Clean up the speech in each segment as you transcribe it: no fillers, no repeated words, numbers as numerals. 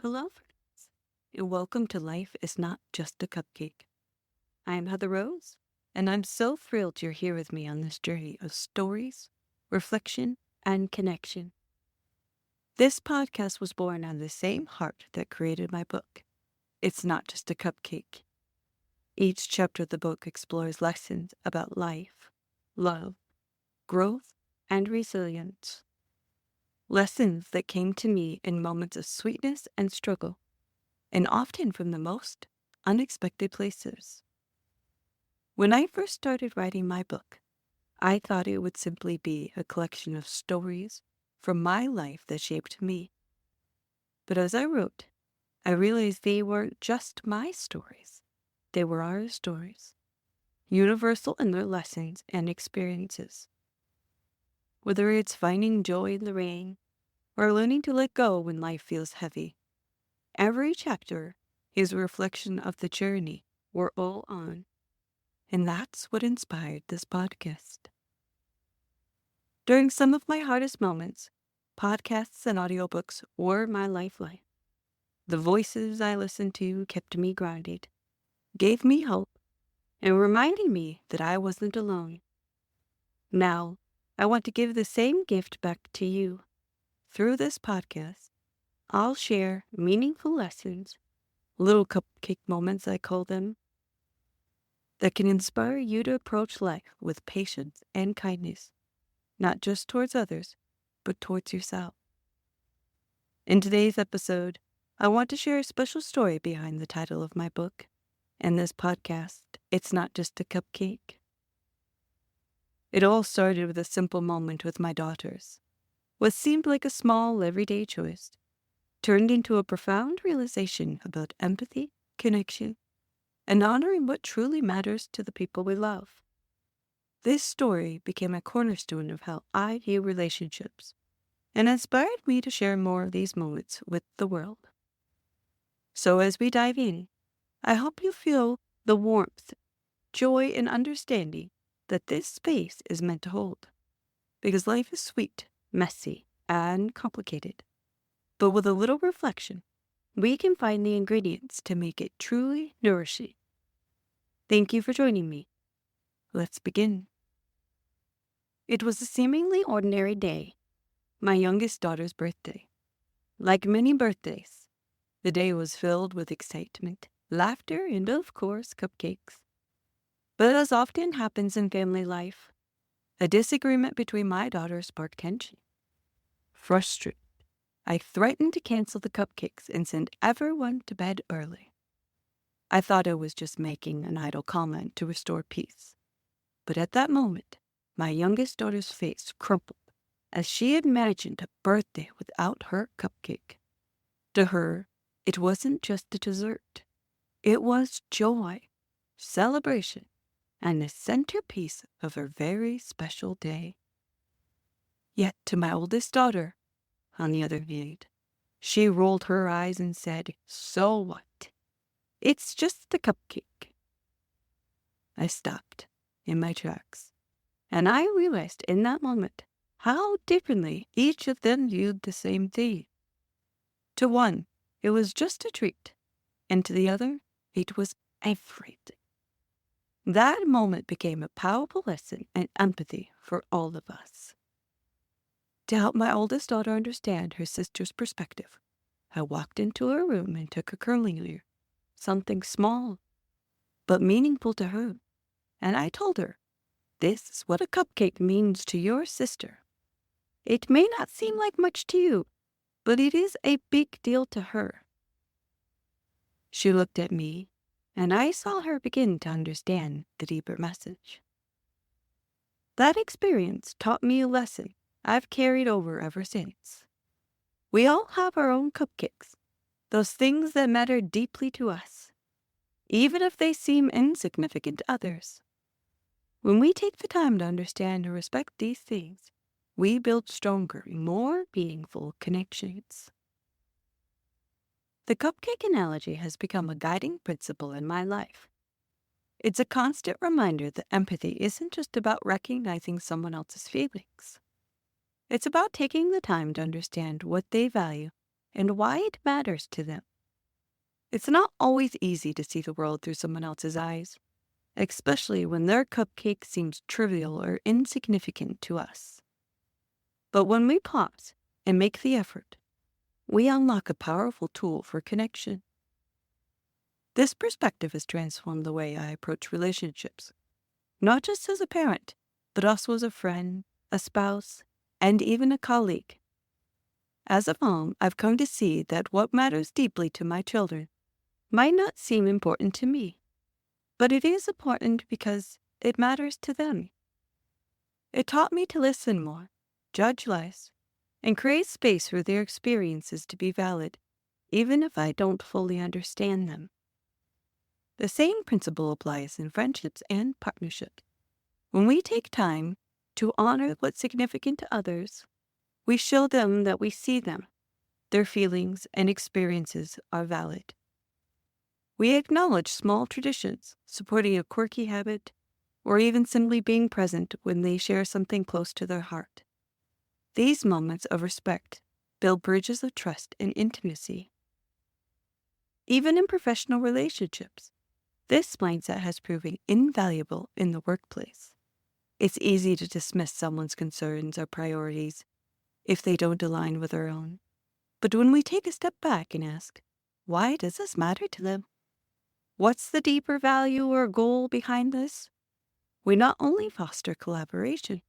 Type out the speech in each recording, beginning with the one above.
Hello, friends, and welcome to Life is Not Just a Cupcake. I am Heather Rose, and I'm so thrilled you're here with me on this journey of stories, reflection, and connection. This podcast was born out of the same heart that created my book. It's not just a cupcake. Each chapter of the book explores lessons about life, love, growth, and resilience. Lessons that came to me in moments of sweetness and struggle, and often from the most unexpected places. When I first started writing my book, I thought it would simply be a collection of stories from my life that shaped me. But as I wrote, I realized they weren't just my stories. They were our stories, universal in their lessons and experiences. Whether it's finding joy in the rain or learning to let go when life feels heavy, every chapter is a reflection of the journey we're all on. And that's what inspired this podcast. During some of my hardest moments, podcasts and audiobooks were my lifeline. The voices I listened to kept me grounded, gave me hope, and reminded me that I wasn't alone. Now, I want to give the same gift back to you. Through this podcast, I'll share meaningful lessons, little cupcake moments I call them, that can inspire you to approach life with patience and kindness, not just towards others, but towards yourself. In today's episode, I want to share a special story behind the title of my book and this podcast, It's Not Just a Cupcake. It all started with a simple moment with my daughters. What seemed like a small, everyday choice turned into a profound realization about empathy, connection, and honoring what truly matters to the people we love. This story became a cornerstone of how I view relationships and inspired me to share more of these moments with the world. So as we dive in, I hope you feel the warmth, joy, and understanding that this space is meant to hold. Because life is sweet, messy, and complicated. But with a little reflection, we can find the ingredients to make it truly nourishing. Thank you for joining me. Let's begin. It was a seemingly ordinary day, my youngest daughter's birthday. Like many birthdays, the day was filled with excitement, laughter, and of course, cupcakes. But as often happens in family life, a disagreement between my daughters sparked tension. Frustrated, I threatened to cancel the cupcakes and send everyone to bed early. I thought I was just making an idle comment to restore peace. But at that moment, my youngest daughter's face crumpled as she imagined a birthday without her cupcake. To her, it wasn't just a dessert. It was joy, celebration, and the centerpiece of her very special day. Yet to my oldest daughter, on the other hand, she rolled her eyes and said, "So what? It's just a cupcake." I stopped in my tracks, and I realized in that moment how differently each of them viewed the same thing. To one, it was just a treat, and to the other, it was everything. That moment became a powerful lesson in empathy for all of us. To help my oldest daughter understand her sister's perspective, I walked into her room and took her curling iron, something small but meaningful to her, and I told her, "This is what a cupcake means to your sister. It may not seem like much to you, but it is a big deal to her." She looked at me, and I saw her begin to understand the deeper message. That experience taught me a lesson I've carried over ever since. We all have our own cupcakes, those things that matter deeply to us, even if they seem insignificant to others. When we take the time to understand and respect these things, we build stronger, more meaningful connections. The cupcake analogy has become a guiding principle in my life. It's a constant reminder that empathy isn't just about recognizing someone else's feelings. It's about taking the time to understand what they value and why it matters to them. It's not always easy to see the world through someone else's eyes, especially when their cupcake seems trivial or insignificant to us. But when we pause and make the effort, we unlock a powerful tool for connection. This perspective has transformed the way I approach relationships, not just as a parent, but also as a friend, a spouse, and even a colleague. As a mom, I've come to see that what matters deeply to my children might not seem important to me, but it is important because it matters to them. It taught me to listen more, judge less, and create space for their experiences to be valid, even if I don't fully understand them. The same principle applies in friendships and partnerships. When we take time to honor what's significant to others, we show them that we see them, their feelings and experiences are valid. We acknowledge small traditions, supporting a quirky habit, or even simply being present when they share something close to their heart. These moments of respect build bridges of trust and intimacy. Even in professional relationships, this mindset has proven invaluable in the workplace. It's easy to dismiss someone's concerns or priorities if they don't align with our own. But when we take a step back and ask, why does this matter to them? What's the deeper value or goal behind this? We not only foster collaboration,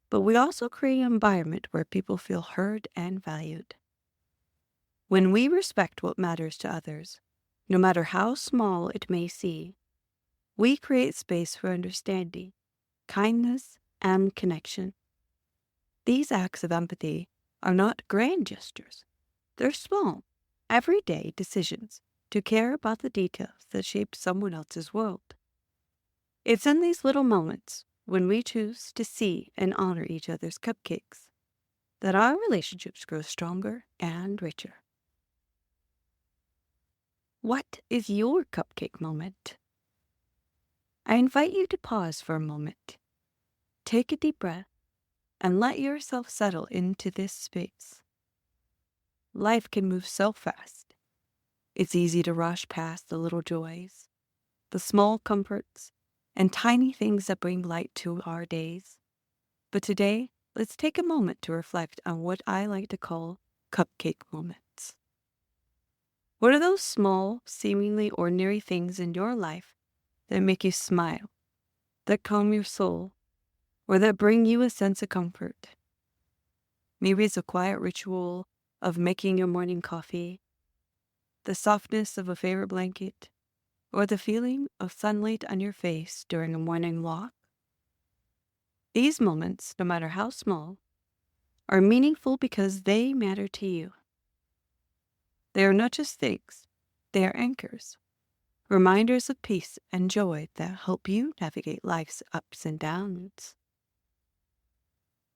but we also create an environment where people feel heard and valued. When we respect what matters to others, no matter how small it may seem, we create space for understanding, kindness, and connection. These acts of empathy are not grand gestures. They're small, everyday decisions to care about the details that shape someone else's world. It's in these little moments, when we choose to see and honor each other's cupcakes, that our relationships grow stronger and richer. What is your cupcake moment? I invite you to pause for a moment, take a deep breath, and let yourself settle into this space. Life can move so fast. It's easy to rush past the little joys, the small comforts, and tiny things that bring light to our days. But today, let's take a moment to reflect on what I like to call cupcake moments. What are those small, seemingly ordinary things in your life that make you smile, that calm your soul, or that bring you a sense of comfort? Maybe it's a quiet ritual of making your morning coffee, the softness of a favorite blanket, or the feeling of sunlight on your face during a morning walk. These moments, no matter how small, are meaningful because they matter to you. They are not just things, they are anchors, reminders of peace and joy that help you navigate life's ups and downs.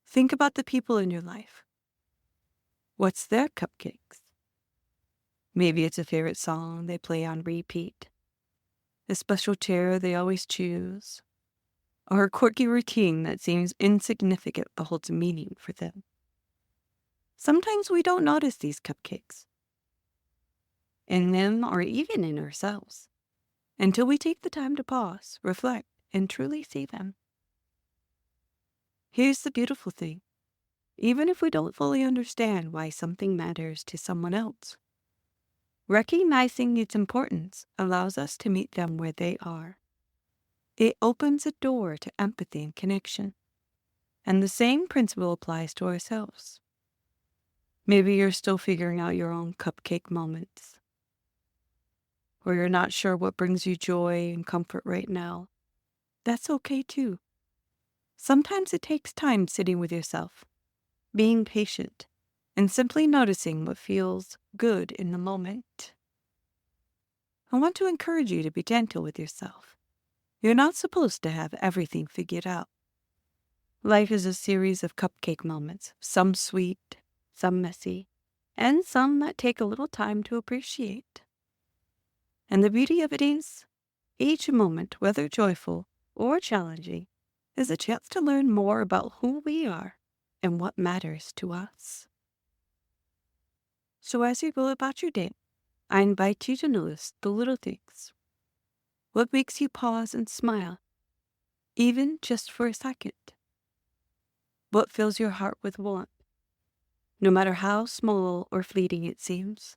Think about the people in your life. What's their cupcakes? Maybe it's a favorite song they play on repeat, a special chair they always choose, or a quirky routine that seems insignificant but holds meaning for them. Sometimes we don't notice these cupcakes in them or even in ourselves until we take the time to pause, reflect, and truly see them. Here's the beautiful thing. Even if we don't fully understand why something matters to someone else, recognizing its importance allows us to meet them where they are. It opens a door to empathy and connection. And the same principle applies to ourselves. Maybe you're still figuring out your own cupcake moments, or you're not sure what brings you joy and comfort right now. That's okay too. Sometimes it takes time sitting with yourself, being patient, and simply noticing what feels good in the moment. I want to encourage you to be gentle with yourself. You're not supposed to have everything figured out. Life is a series of cupcake moments, some sweet, some messy, and some that take a little time to appreciate. And the beauty of it is, each moment, whether joyful or challenging, is a chance to learn more about who we are and what matters to us. So as you go about your day, I invite you to notice the little things. What makes you pause and smile, even just for a second? What fills your heart with warmth, no matter how small or fleeting it seems?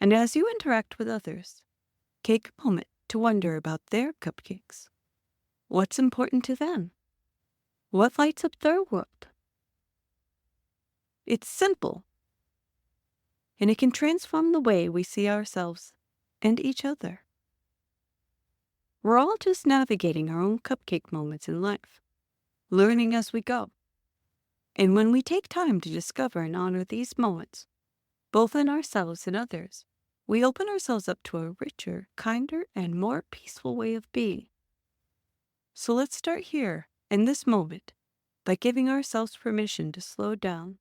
And as you interact with others, take a moment to wonder about their cupcakes. What's important to them? What lights up their world? It's simple, and it can transform the way we see ourselves and each other. We're all just navigating our own cupcake moments in life, learning as we go. And when we take time to discover and honor these moments, both in ourselves and others, we open ourselves up to a richer, kinder, and more peaceful way of being. So let's start here, in this moment, by giving ourselves permission to slow down,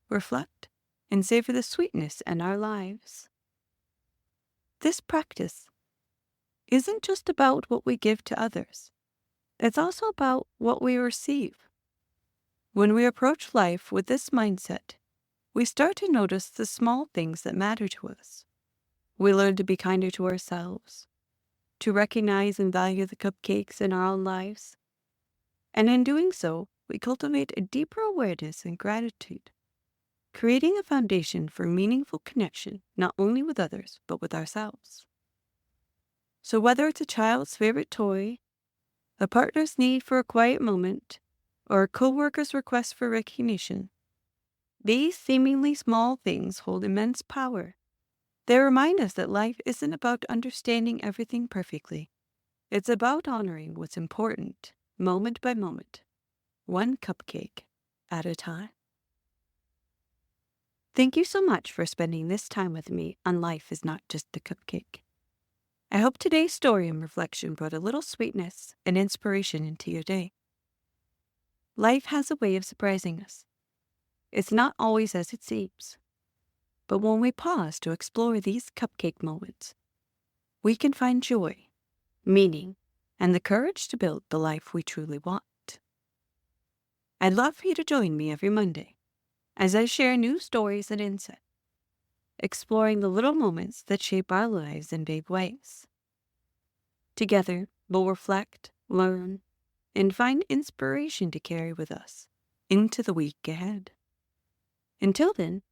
reflect, and savor the sweetness in our lives. This practice isn't just about what we give to others. It's also about what we receive. When we approach life with this mindset, we start to notice the small things that matter to us. We learn to be kinder to ourselves, to recognize and value the cupcakes in our own lives. And in doing so, we cultivate a deeper awareness and gratitude, creating a foundation for meaningful connection not only with others, but with ourselves. So whether it's a child's favorite toy, a partner's need for a quiet moment, or a coworker's request for recognition, these seemingly small things hold immense power. They remind us that life isn't about understanding everything perfectly. It's about honoring what's important, moment by moment, one cupcake at a time. Thank you so much for spending this time with me on Life is Not Just a Cupcake. I hope today's story and reflection brought a little sweetness and inspiration into your day. Life has a way of surprising us. It's not always as it seems. But when we pause to explore these cupcake moments, we can find joy, meaning, and the courage to build the life we truly want. I'd love for you to join me every Monday as I share new stories and insight, exploring the little moments that shape our lives in big ways. Together, we'll reflect, learn, and find inspiration to carry with us into the week ahead. Until then,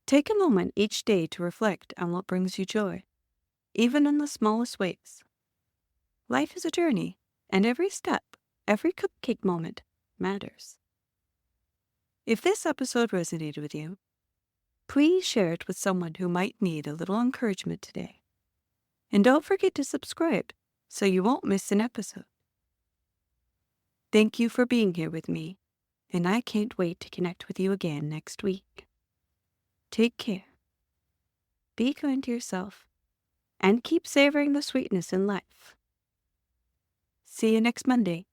take a moment each day to reflect on what brings you joy, even in the smallest ways. Life is a journey, and every step, every cupcake moment matters. If this episode resonated with you, please share it with someone who might need a little encouragement today. And don't forget to subscribe so you won't miss an episode. Thank you for being here with me, and I can't wait to connect with you again next week. Take care. Be kind to yourself, and keep savoring the sweetness in life. See you next Monday.